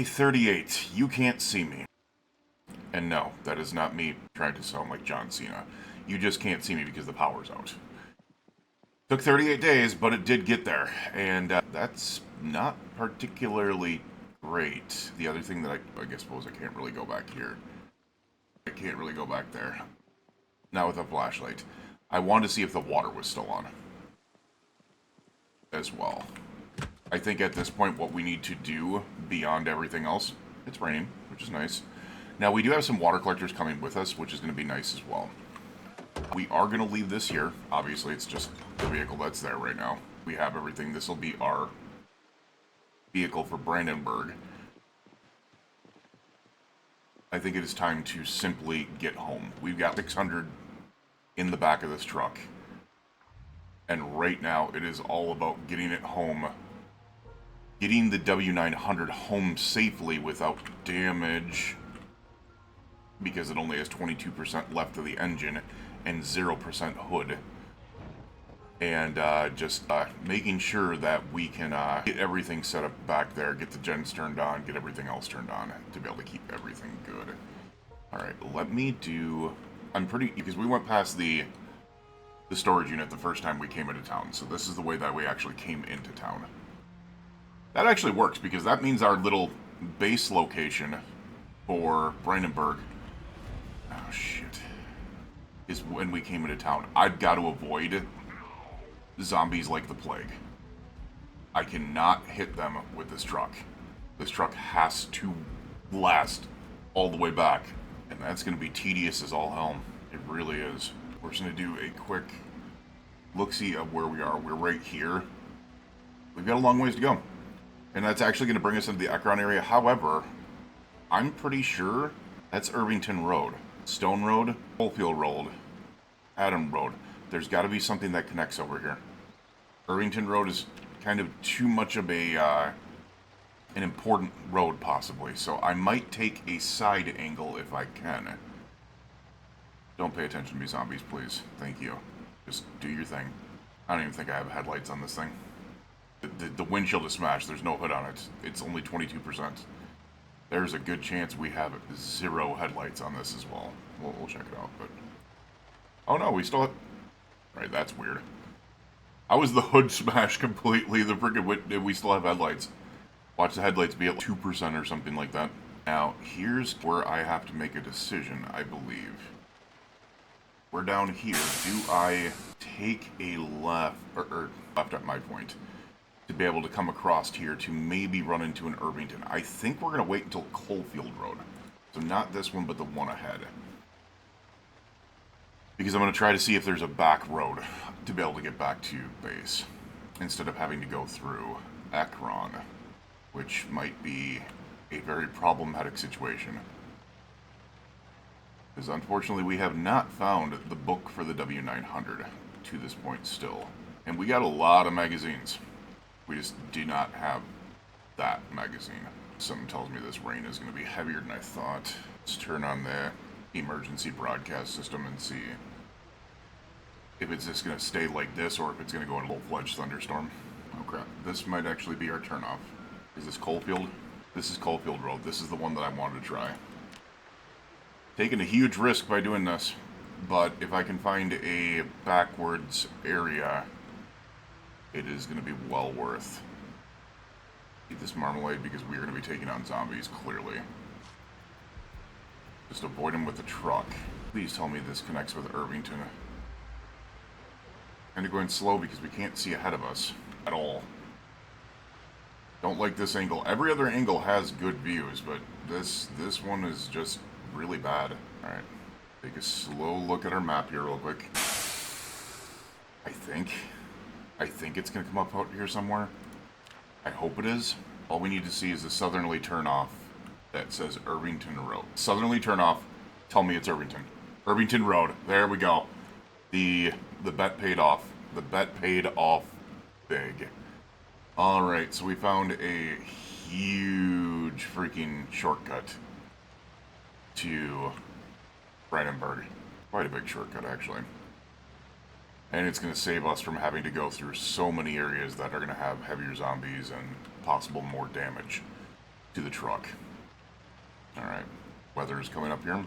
Day 38. You can't see me. And no, that is not me trying to sound like John Cena. You just can't see me because the power's out. Took 38 days, but it did get there. And that's not particularly great. The other thing that I suppose I can't really go back here. I can't really go back there. Not with a flashlight. I wanted to see if the water was still on. As well. I think at this point what we need to do, beyond everything else, it's raining, which is nice. Now we do have some water collectors coming with us, which is going to be nice as well. We are going to leave this here. Obviously it's just the vehicle that's there right now. We have everything. This will be our vehicle for Brandenburg. I think it is time to simply get home. We've got 600 in the back of this truck. And right now it is all about getting it home. Getting the W900 home safely without damage. Because it only has 22% left of the engine and 0% hood. And just making sure that we can get everything set up back there, get the gens turned on, get everything else turned on to be able to keep everything good. Alright, let me do... because we went past the storage unit the first time we came into town, so this is the way that we actually came into town. That actually works, because that means our little base location for Brandenburg... Oh, shit. Is when we came into town. I've got to avoid zombies like the plague. I cannot hit them with this truck. This truck has to last all the way back. And that's going to be tedious as all hell. It really is. We're just going to do a quick look-see of where we are. We're right here. We've got a long ways to go. And that's actually going to bring us into the Ekron area. However, I'm pretty sure that's Irvington Road. Stone Road, Coalfield Road, Adam Road. There's got to be something that connects over here. Irvington Road is kind of too much of an important road, possibly. So I might take a side angle if I can. Don't pay attention to me, zombies, please. Thank you. Just do your thing. I don't even think I have headlights on this thing. The windshield is smashed. There's no hood on it. It's only 22%. There's a good chance we have 0 headlights on this as well. We'll check it out, but... Oh no, we still have... Right, that's weird. How was the hood smashed completely? The frickin' we still have headlights. Watch the headlights be at 2% or something like that. Now, here's where I have to make a decision, I believe. We're down here. Do I take a left, or left at my point, to be able to come across here to maybe run into an Irvington? I think we're going to wait until Coalfield Road. So not this one, but the one ahead. Because I'm going to try to see if there's a back road to be able to get back to base. Instead of having to go through Ekron, which might be a very problematic situation. Because unfortunately we have not found the book for the W900 to this point still. And we got a lot of magazines. We just do not have that magazine. Something tells me this rain is going to be heavier than I thought. Let's turn on the emergency broadcast system and see if it's just going to stay like this or if it's going to go into a full-fledged thunderstorm. Oh crap, this might actually be our turnoff. Is this Coalfield? This is Coalfield Road. This is the one that I wanted to try. Taking a huge risk by doing this, but if I can find a backwards area, it is going to be well worth. Eat this marmalade because we are going to be taking on zombies, clearly. Just avoid them with the truck. Please tell me this connects with Irvington. Kind of going slow because we can't see ahead of us at all. Don't like this angle. Every other angle has good views, but this one is just really bad. Alright, take a slow look at our map here real quick. I think it's going to come up out here somewhere. I hope it is. All we need to see is the southerly turnoff that says Irvington Road. Southerly turnoff, tell me it's Irvington. Irvington Road, there we go. The bet paid off. The bet paid off big. Alright, so we found a huge freaking shortcut to Brandenburg. Quite a big shortcut, actually. And it's going to save us from having to go through so many areas that are going to have heavier zombies and possible more damage. to the truck. Alright. Weather is coming up here.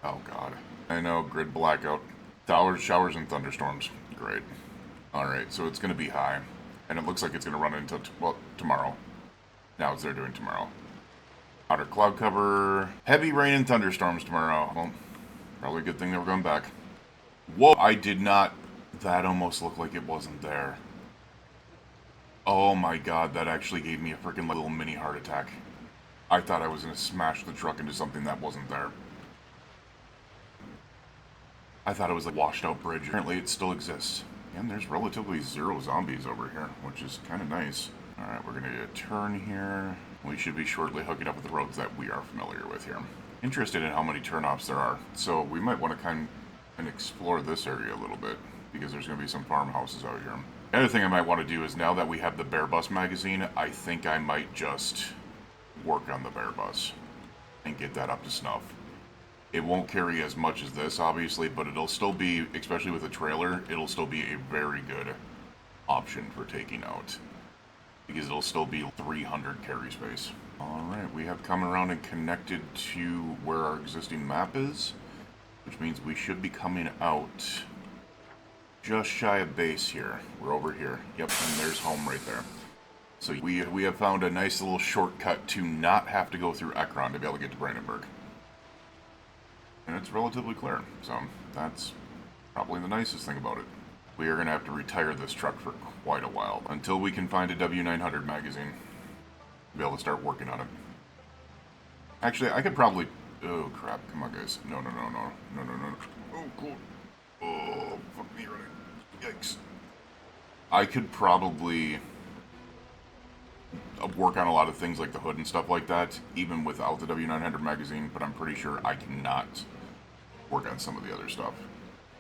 Oh god. I know, grid blackout. Showers and thunderstorms. Great. Alright, so it's going to be high. And it looks like it's going to run until, well, tomorrow. Now it's they're doing tomorrow. Outer cloud cover. Heavy rain and thunderstorms tomorrow. Well, probably a good thing they were going back. Whoa, I did not... That almost looked like it wasn't there. Oh my god, that actually gave me a freaking little mini heart attack. I thought I was going to smash the truck into something that wasn't there. I thought it was a washed out bridge. Apparently it still exists. And there's relatively zero zombies over here, which is kind of nice. Alright, we're going to get a turn here. We should be shortly hooking up with the roads that we are familiar with here. Interested in how many turnoffs there are. So we might want to kind of explore this area a little bit, because there's going to be some farmhouses out here. The other thing I might want to do is, now that we have the Bear Bus magazine, I think I might just work on the Bear Bus and get that up to snuff. It won't carry as much as this, obviously, but it'll still be, especially with a trailer, it'll still be a very good option for taking out. Because it'll still be 300 carry space. Alright, we have come around and connected to where our existing map is, which means we should be coming out just shy of base here. We're over here. Yep, and there's home right there. So we have found a nice little shortcut to not have to go through Ekron to be able to get to Brandenburg. And it's relatively clear, so that's probably the nicest thing about it. We are going to have to retire this truck for quite a while, until we can find a W900 magazine to be able to start working on it. Actually, I could probably... Oh, crap. Come on, guys. No. Oh, cool. Oh, fuck me running. Yikes. I could probably work on a lot of things like the hood and stuff like that, even without the W900 magazine, but I'm pretty sure I cannot work on some of the other stuff.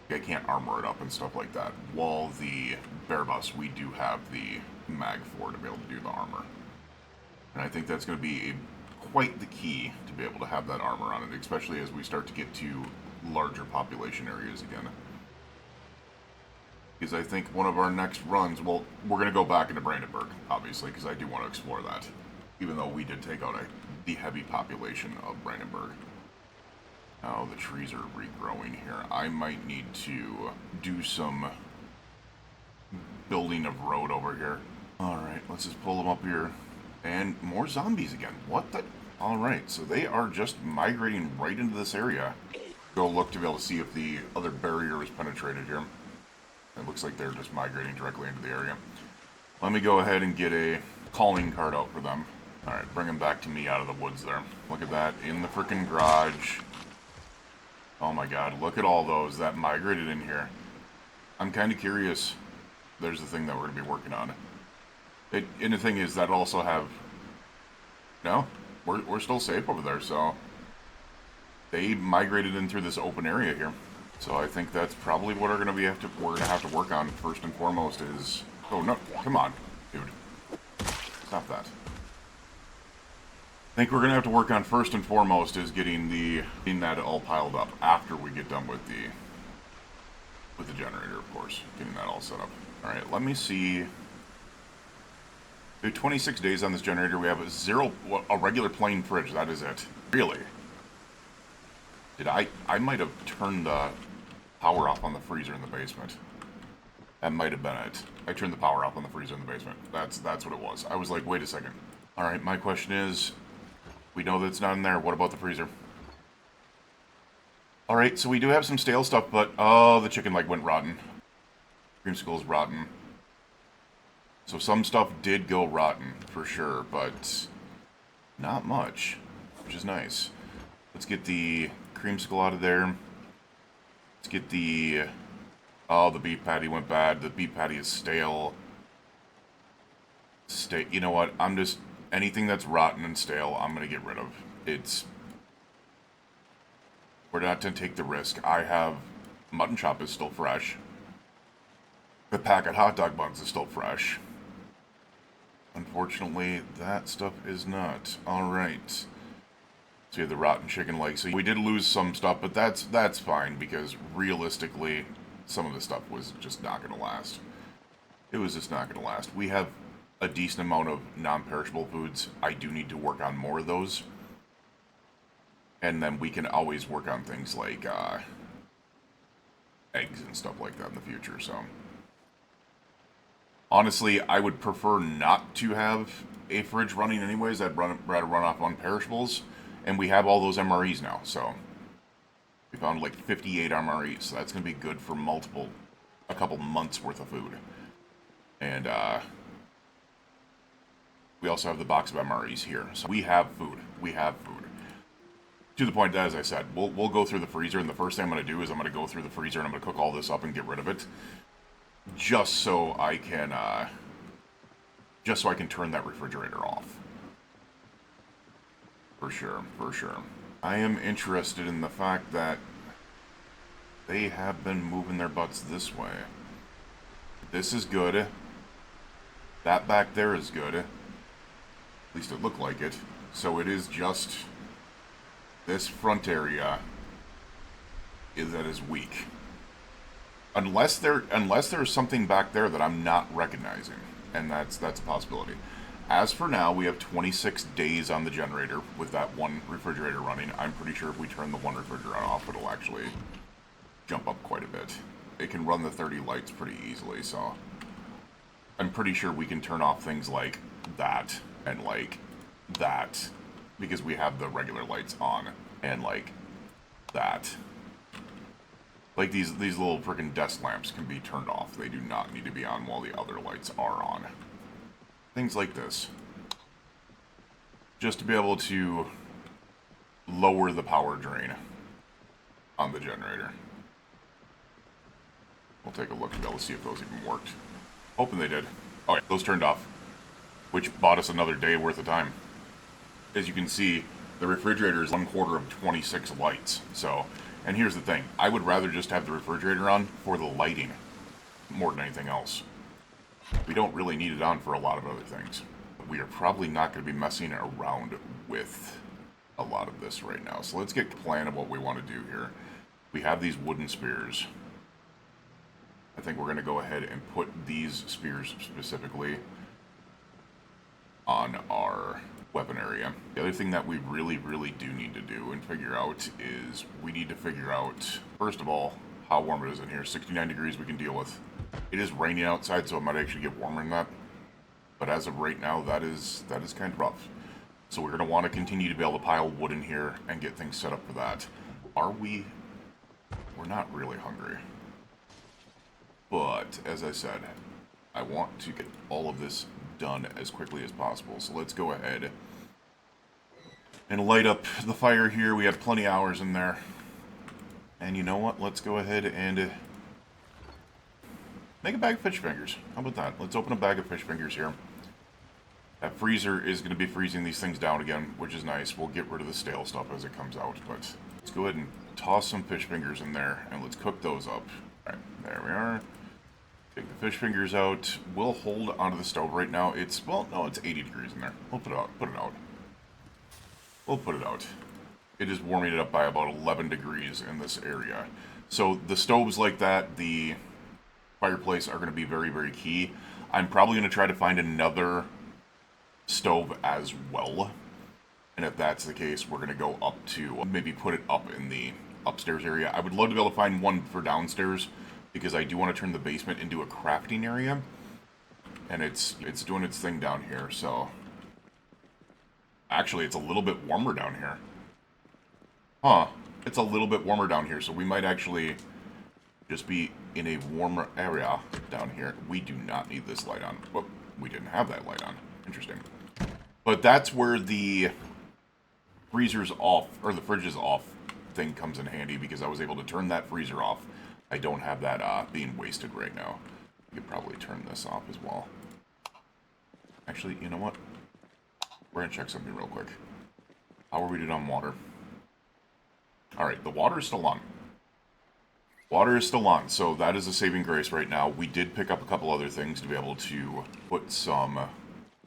I can't armor it up and stuff like that. While the Bear Bus, we do have the mag for to be able to do the armor. And I think that's going to be quite the key to be able to have that armor on it, especially as we start to get to larger population areas again. Because I think one of our next runs, well, we're going to go back into Brandenburg, obviously, because I do want to explore that. Even though we did take out the heavy population of Brandenburg. Oh, the trees are regrowing here. I might need to do some building of road over here. Alright, let's just pull them up here. And more zombies again. What the... Alright, so they are just migrating right into this area. Go look to be able to see if the other barrier is penetrated here. It looks like they're just migrating directly into the area. Let me go ahead and get a calling card out for them. Alright, bring them back to me out of the woods there. Look at that, in the frickin' garage. Oh my god, look at all those that migrated in here. I'm kind of curious. There's the thing that we're going to be working on. And the thing is, that also have... No, we're still safe over there, so... They migrated in through this open area here. So I think that's probably what we're going to have to work on first and foremost is... Oh no, come on, dude. Stop that. I think we're going to have to work on first and foremost is getting that all piled up after we get done with the generator, of course. Getting that all set up. Alright, let me see. We have 26 days on this generator. We have a regular plain fridge. That is it. Really? I might have turned the power off on the freezer in the basement. That might have been it. I turned the power off on the freezer in the basement. That's what it was. I was like, wait a second. Alright, my question is, we know that it's not in there. What about the freezer? Alright, so we do have some stale stuff, but... Oh, the chicken leg went rotten. Creamsicle's rotten. So some stuff did go rotten, for sure, but... Not much, which is nice. Let's get the creamsicle out of there. Let's get the... Oh, the beef patty went bad. The beef patty is stale. You know what? I'm just... Anything that's rotten and stale, I'm going to get rid of. We're not going to take the risk. I have... Mutton chop is still fresh. The packet hot dog buns is still fresh. Unfortunately, that stuff is not. Alright. So you have the rotten chicken legs. So we did lose some stuff, but that's fine, because realistically, some of the stuff was just not going to last. It was just not going to last. We have a decent amount of non-perishable foods. I do need to work on more of those. And then we can always work on things like eggs and stuff like that in the future, so. Honestly, I would prefer not to have a fridge running anyways. I'd rather run off on perishables. And we have all those MREs now, so. We found like 58 MREs, so that's going to be good for a couple months worth of food. And we also have the box of MREs here. So we have food. We have food. To the point that, as I said, we'll go through the freezer, and the first thing I'm going to do is I'm going to go through the freezer and I'm going to cook all this up and get rid of it. Just so I can turn that refrigerator off. For sure, for sure. I am interested in the fact that they have been moving their butts this way. This is good. That back there is good. At least it looked like it. So it is just this front area that is weak. Unless there's something back there that I'm not recognizing, and that's a possibility. As for now, we have 26 days on the generator with that one refrigerator running. I'm pretty sure if we turn the one refrigerator off, it'll actually jump up quite a bit. It can run the 30 lights pretty easily, so I'm pretty sure we can turn off things like that and like that because we have the regular lights on, and like that. Like these little freaking desk lamps can be turned off. They do not need to be on while the other lights are on. Things like this. Just to be able to lower the power drain on the generator. We'll take a look and be able to see if those even worked. Hoping they did. Oh yeah, those turned off. Which bought us another day worth of time. As you can see, the refrigerator is 1/4 of 26 lights. So, and here's the thing. I would rather just have the refrigerator on for the lighting more than anything else. We don't really need it on for a lot of other things. We are probably not going to be messing around with a lot of this right now. So let's get a plan of what we want to do here. We have these wooden spears. I think we're going to go ahead and put these spears specifically on our weapon area. The other thing that we really do need to do and figure out is we need to figure out, first of all, how warm it is in here. 69 degrees we can deal with. It is raining outside, so it might actually get warmer than that. But as of right now, that is kind of rough. So we're going to want to continue to be able to pile wood in here and get things set up for that. Are we? We're not really hungry. But, as I said, I want to get all of this done as quickly as possible. So let's go ahead and light up the fire here. We have plenty of hours in there. And you know what? Let's go ahead and make a bag of fish fingers. How about that? Let's open a bag of fish fingers here. That freezer is going to be freezing these things down again, which is nice. We'll get rid of the stale stuff as it comes out. But let's go ahead and toss some fish fingers in there, and let's cook those up. All right, there we are. Take the fish fingers out. We'll hold onto the stove right now. It's, well, no, it's 80 degrees in there. We'll put it out. We'll put it out. It is warming it up by about 11 degrees in this area. So the stoves like that, the fireplace, are going to be very key. I'm probably going to try to find another stove as well. And if that's the case, we're going to go up to, maybe put it up in the upstairs area. I would love to be able to find one for downstairs, because I do want to turn the basement into a crafting area. And it's doing its thing down here, so. Actually, it's a little bit warmer down here. Huh. It's a little bit warmer down here, so we might actually just be in a warmer area down here. We do not need this light on. Well, we didn't have that light on. Interesting. But that's where the freezer's off, or the fridge is off thing comes in handy, because I was able to turn that freezer off. I don't have that being wasted right now. We could probably turn this off as well. Actually, you know what? We're going to check something real quick. How are we doing on water? Alright, the water is still on. Water is still on, so that is a saving grace right now. We did pick up a couple other things to be able to put some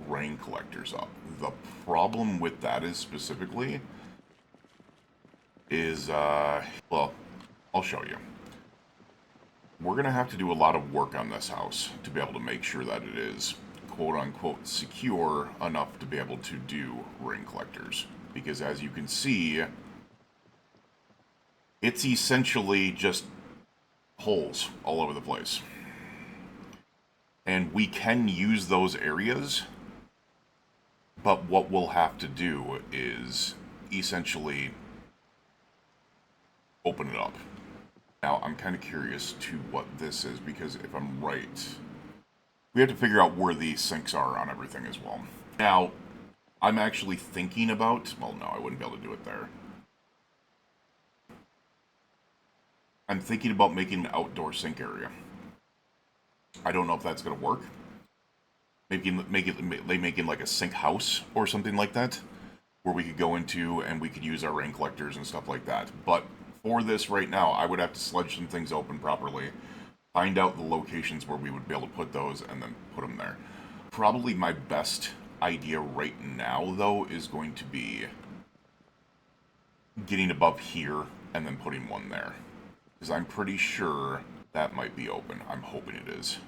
rain collectors up. The problem with that is specifically is, well, I'll show you. We're going to have to do a lot of work on this house to be able to make sure that it is quote-unquote secure enough to be able to do ring collectors. Because as you can see, it's essentially just holes all over the place. And we can use those areas, but what we'll have to do is essentially open it up. Now, I'm kind of curious to what this is, because if I'm right, we have to figure out where the sinks are on everything as well. Now, I'm actually thinking about... Well, no, I wouldn't be able to do it there. I'm thinking about making an outdoor sink area. I don't know if that's going to work. Maybe making like a sink house or something like that, where we could go into and we could use our rain collectors and stuff like that. But for this right now, I would have to sludge some things open properly, find out the locations where we would be able to put those, and then put them there. Probably my best idea right now, though, is going to be getting above here and then putting one there. Because I'm pretty sure that might be open. I'm hoping it is.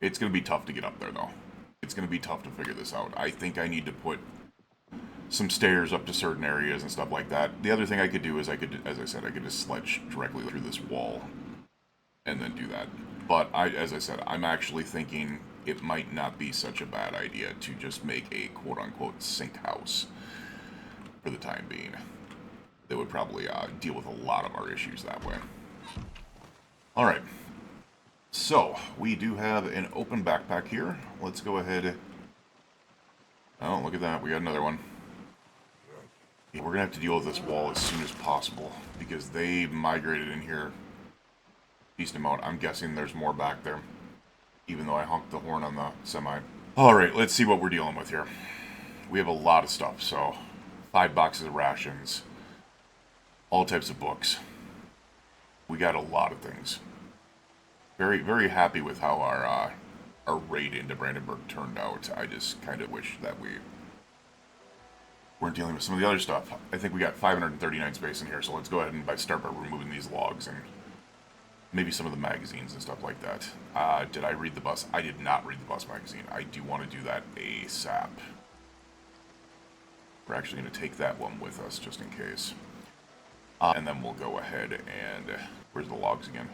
It's going to be tough to get up there, though. It's going to be tough to figure this out. I think I need to put some stairs up to certain areas and stuff like that. The other thing I could do is as I said, I could just sledge directly through this wall and then do that. But as I said, I'm actually thinking it might not be such a bad idea to just make a quote-unquote sink house for the time being. That would probably deal with a lot of our issues that way. Alright. So, we do have an open backpack here. Let's go ahead. Oh, look at that. We got another one. Yeah, we're going to have to deal with this wall as soon as possible, because they migrated in here a decent amount. I'm guessing there's more back there, even though I honked the horn on the semi. Alright, let's see what we're dealing with here. We have a lot of stuff, so 5 boxes of rations, all types of books. We got a lot of things. Very, very happy with how our raid into Brandenburg turned out. I just kind of wish that we weren't dealing with some of the other stuff. I think we got 539 space in here, so let's go ahead and start by removing these logs and maybe some of the magazines and stuff like that. Did I read the bus? I did not read the bus magazine. I do want to do that ASAP. We're actually going to take that one with us just in case. And then we'll go ahead and... where's the logs again?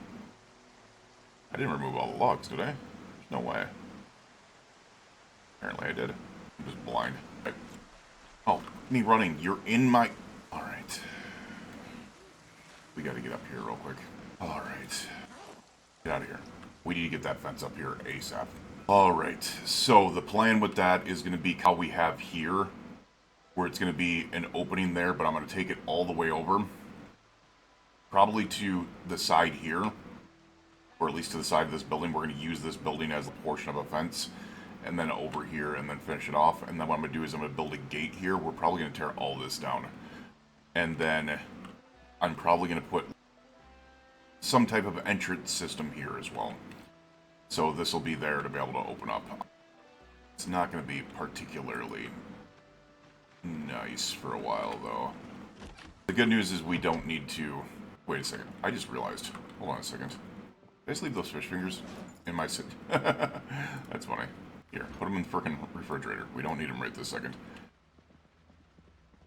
I didn't remove all the logs, did I? There's no way. Apparently I did. I'm just blind. Right. Oh, me running. You're in my... Alright. We gotta get up here real quick. Alright. Get out of here. We need to get that fence up here ASAP. Alright, so the plan with that is going to be how we have here, where it's going to be an opening there, but I'm going to take it all the way over. Probably to the side here, or at least to the side of this building. We're going to use this building as a portion of a fence, and then over here, and then finish it off. And then what I'm going to do is I'm going to build a gate here. We're probably going to tear all this down. And then I'm probably going to put some type of entrance system here as well. So this will be there to be able to open up. It's not going to be particularly nice for a while, though. The good news is we don't need to... Wait a second. I just realized. Hold on a second. Did I just leave those fish fingers in my sit? That's funny. Here, put them in the frickin' refrigerator. We don't need them right this second.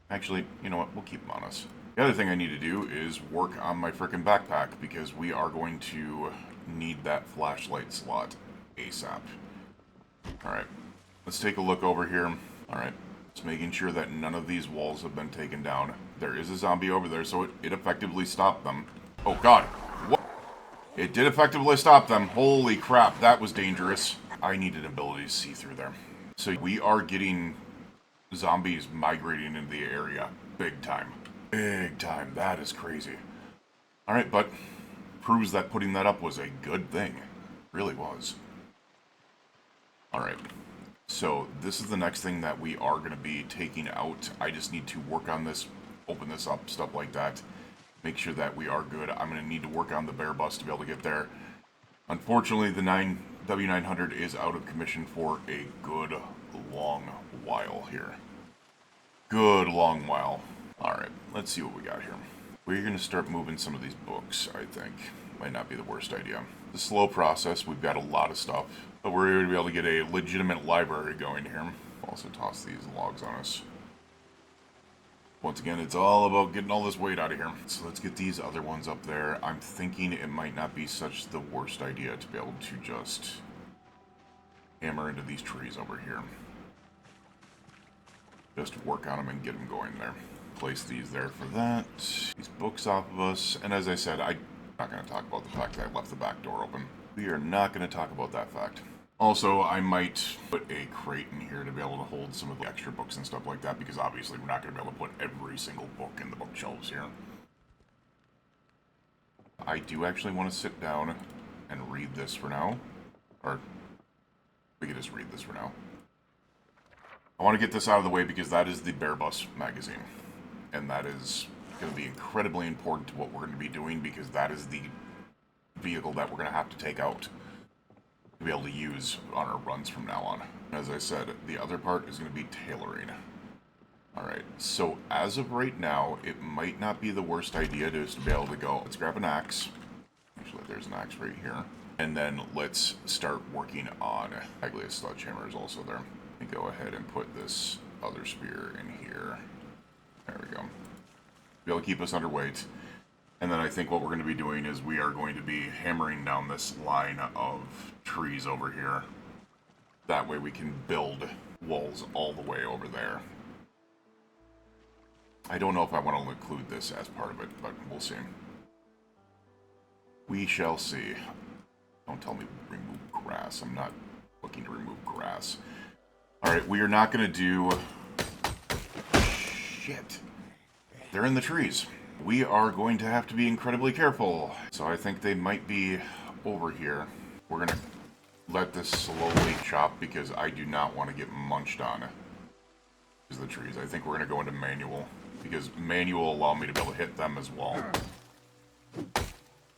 Actually, you know what? We'll keep them on us. The other thing I need to do is work on my frickin' backpack, because we are going to need that flashlight slot ASAP. Alright. Let's take a look over here. Alright. Just making sure that none of these walls have been taken down. There is a zombie over there, so it effectively stopped them. Oh god. What? It did effectively stop them. Holy crap, that was dangerous. I need an ability to see through there. So we are getting zombies migrating into the area. Big time. Big time. That is crazy. Alright, but proves that putting that up was a good thing. Really was. Alright. So this is the next thing that we are going to be taking out. I just need to work on this, open this up, stuff like that. Make sure that we are good. I'm going to need to work on the bear bus to be able to get there. Unfortunately, the W900 is out of commission for a good long while here. Good long while. Alright, let's see what we got here. We're going to start moving some of these books, I think. Might not be the worst idea. The slow process, we've got a lot of stuff, but we're going to be able to get a legitimate library going here. Also toss these logs on us. Once again, it's all about getting all this weight out of here. So let's get these other ones up there. I'm thinking it might not be such the worst idea to be able to just hammer into these trees over here. Just work on them and get them going there. Place these there for that. These books off of us. And as I said, I'm not going to talk about the fact that I left the back door open. We are not going to talk about that fact. Also, I might put a crate in here to be able to hold some of the extra books and stuff like that, because obviously we're not going to be able to put every single book in the bookshelves here. I do actually want to sit down and read this for now. Or, we can just read this for now. I want to get this out of the way because that is the Bear Bus magazine. And that is going to be incredibly important to what we're going to be doing, because that is the vehicle that we're going to have to take out to be able to use on our runs from now on. As I said, the other part is going to be tailoring. Alright, so as of right now, it might not be the worst idea to be able to go, let's grab an axe. Actually, there's an axe right here. And then let's start working on, actually a sledgehammer is also there. And go ahead and put this other spear in here. There we go. Be able to keep us underweight. And then I think what we're going to be doing is we are going to be hammering down this line of trees over here. That way we can build walls all the way over there. I don't know if I want to include this as part of it, but we'll see. We shall see. Don't tell me remove grass. I'm not looking to remove grass. Alright, we are not going to do... Shit. They're in the trees. We are going to have to be incredibly careful. So I think they might be over here. We're going to let this slowly chop because I do not want to get munched on. Is the trees. I think we're going to go into manual, because manual will allow me to be able to hit them as well.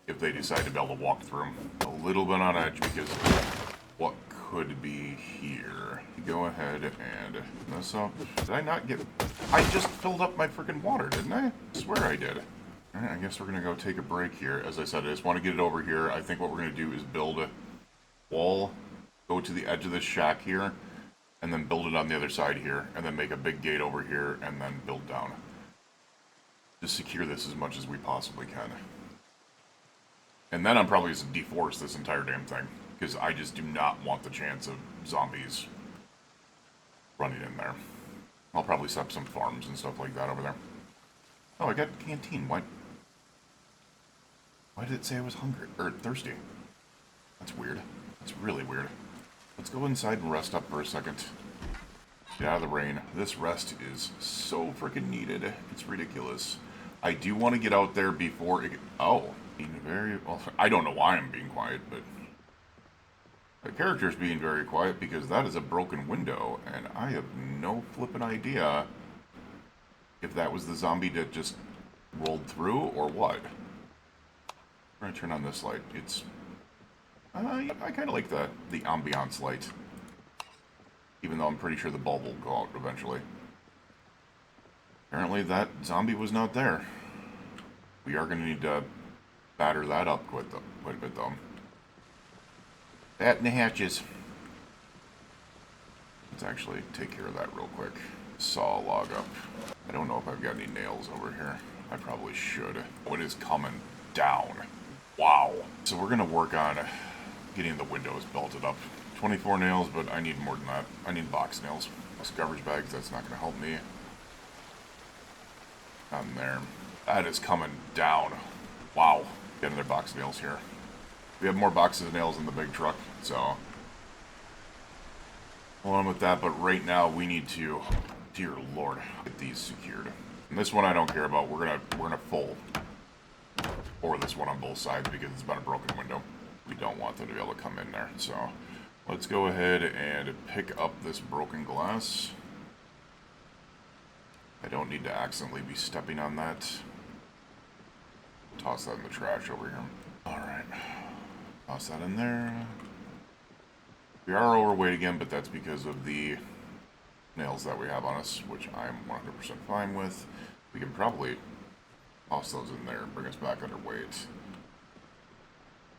If they decide to be able to walk through them. A little bit on edge because what could be here. Go ahead and this up. Did I not get... I just filled up my freaking water, didn't I? I swear I did. Alright, I guess we're going to go take a break here. As I said, I just want to get it over here. I think what we're going to do is build a wall, go to the edge of this shack here, and then build it on the other side here, and then make a big gate over here, and then build down. Just secure this as much as we possibly can. And then I'm probably just deforest this entire damn thing, because I just do not want the chance of zombies running in there. I'll probably set up some farms and stuff like that over there. Oh, I got a canteen. Why did it say I was hungry? Or thirsty? That's weird. That's really weird. Let's go inside and rest up for a second. Get out of the rain. This rest is so freaking needed. It's ridiculous. I do want to get out there before it... Oh, being very... Well, I don't know why I'm being quiet, but... The character's being very quiet because that is a broken window, and I have no flippin' idea if that was the zombie that just rolled through or what. I'm gonna turn on this light. It's... I kind of like the ambiance light. Even though I'm pretty sure the bulb will go out eventually. Apparently that zombie was not there. We are going to need to batter that up quite a bit though. Bat in the hatches. Let's actually take care of that real quick. Saw a log up. I don't know if I've got any nails over here. I probably should. Oh, it is coming down. Wow. So we're going to work on getting the windows belted up. 24 nails, but I need more than that. I need box nails. Plus garbage bags, that's not going to help me. On there. That is coming down. Wow. Get another box of nails here. We have more boxes of nails in the big truck, so... Hold on with that, but right now we need to... Dear Lord, get these secured. And this one I don't care about. We're gonna full pour this one on both sides because it's about a broken window. We don't want them to be able to come in there, so... Let's go ahead and pick up this broken glass. I don't need to accidentally be stepping on that. Toss that in the trash over here. Alright. Toss that in there. We are overweight again, but that's because of the nails that we have on us, which I'm 100% fine with. We can probably toss those in there and bring us back underweight.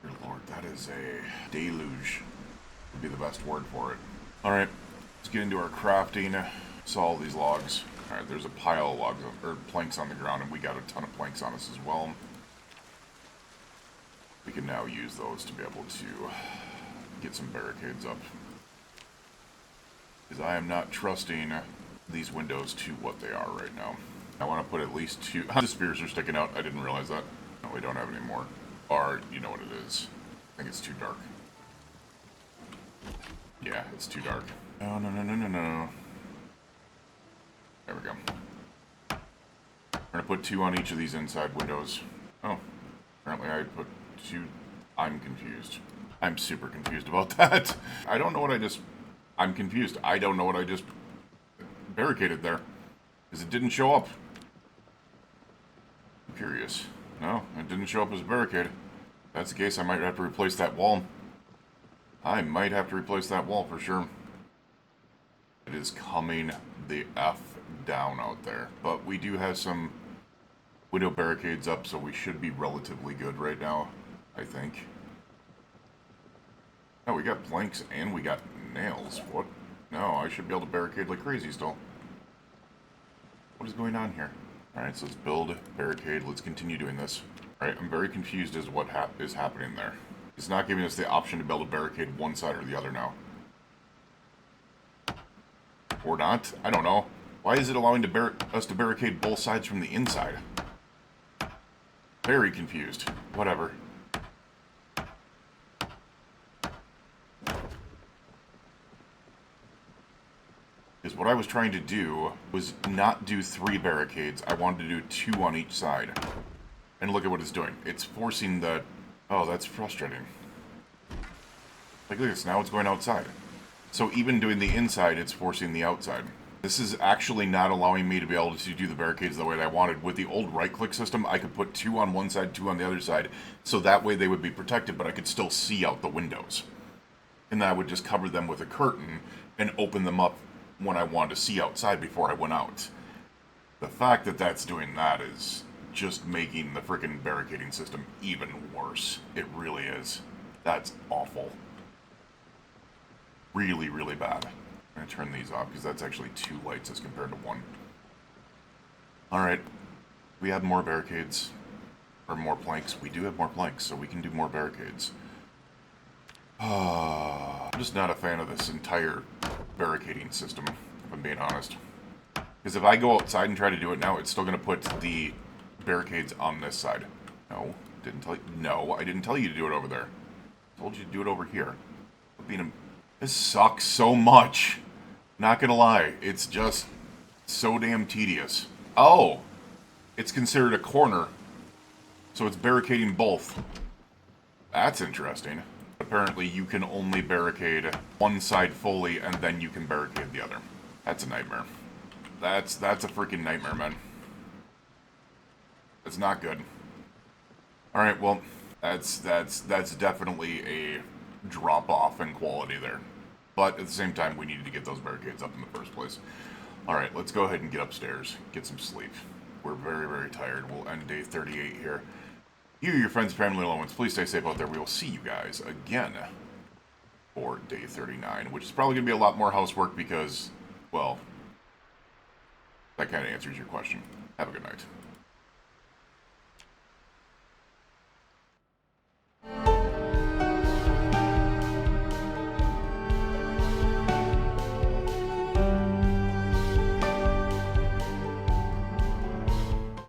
Dear Lord, that is a deluge. Would be the best word for it. Alright, let's get into our crafting. Saw all these logs. Alright, there's a pile of logs, or planks on the ground, and we got a ton of planks on us as well. We can now use those to be able to get some barricades up. Because I am not trusting these windows to what they are right now. I want to put at least 2... The spears are sticking out. I didn't realize that. No, we don't have any more. Or, you know what it is. I think it's too dark. Yeah, it's too dark. No, no, no, no, no, no. There we go. We're going to put 2 on each of these inside windows. Oh, apparently I put 2... I'm confused. I'm super confused about that. I don't know what I just... I'm confused. I don't know what I just barricaded there. Because it didn't show up. I'm curious. No, it didn't show up as a barricade. If that's the case, I might have to replace that wall. I might have to replace that wall for sure. It is coming the F down out there. But we do have some window barricades up, so we should be relatively good right now, I think. Oh, we got planks and we got nails. What? No, I should be able to barricade like crazy still. What is going on here? Alright, so let's build barricade. Let's continue doing this. Alright, I'm very confused as to what is happening there. It's not giving us the option to be able to barricade one side or the other now. Or not? I don't know. Why is it allowing us to barricade both sides from the inside? Very confused. Whatever. Because what I was trying to do was not do 3 barricades. I wanted to do 2 on each side. And look at what it's doing. It's forcing the... Oh, that's frustrating. Like this, now it's going outside. So even doing the inside, it's forcing the outside. This is actually not allowing me to be able to do the barricades the way that I wanted. With the old right-click system, I could put 2 on one side, 2 on the other side, so that way they would be protected, but I could still see out the windows. And then I would just cover them with a curtain and open them up when I wanted to see outside before I went out. The fact that that's doing that is just making the freaking barricading system even worse. It really is. That's awful. Really, really bad. I'm going to turn these off because that's actually 2 lights as compared to 1. Alright. We have more barricades. Or more planks. We do have more planks, so we can do more barricades. I'm just not a fan of this entire barricading system, if I'm being honest. Because if I go outside and try to do it now, it's still going to put the barricades on this side. No, didn't tell you. No, I didn't tell you to do it over there. I told you to do it over here. This sucks so much. Not gonna lie, it's just so damn tedious. Oh, it's considered a corner, so it's barricading both. That's interesting. Apparently you can only barricade one side fully and then you can barricade the other. That's a nightmare. That's a freaking nightmare, man. It's not good. Alright, well, that's definitely a drop-off in quality there. But at the same time, we needed to get those barricades up in the first place. Alright, let's go ahead and get upstairs. Get some sleep. We're very, very tired. We'll end day 38 here. You, your friends, family, loved ones, please stay safe out there. We will see you guys again for day 39, which is probably going to be a lot more housework because, well, that kind of answers your question. Have a good night.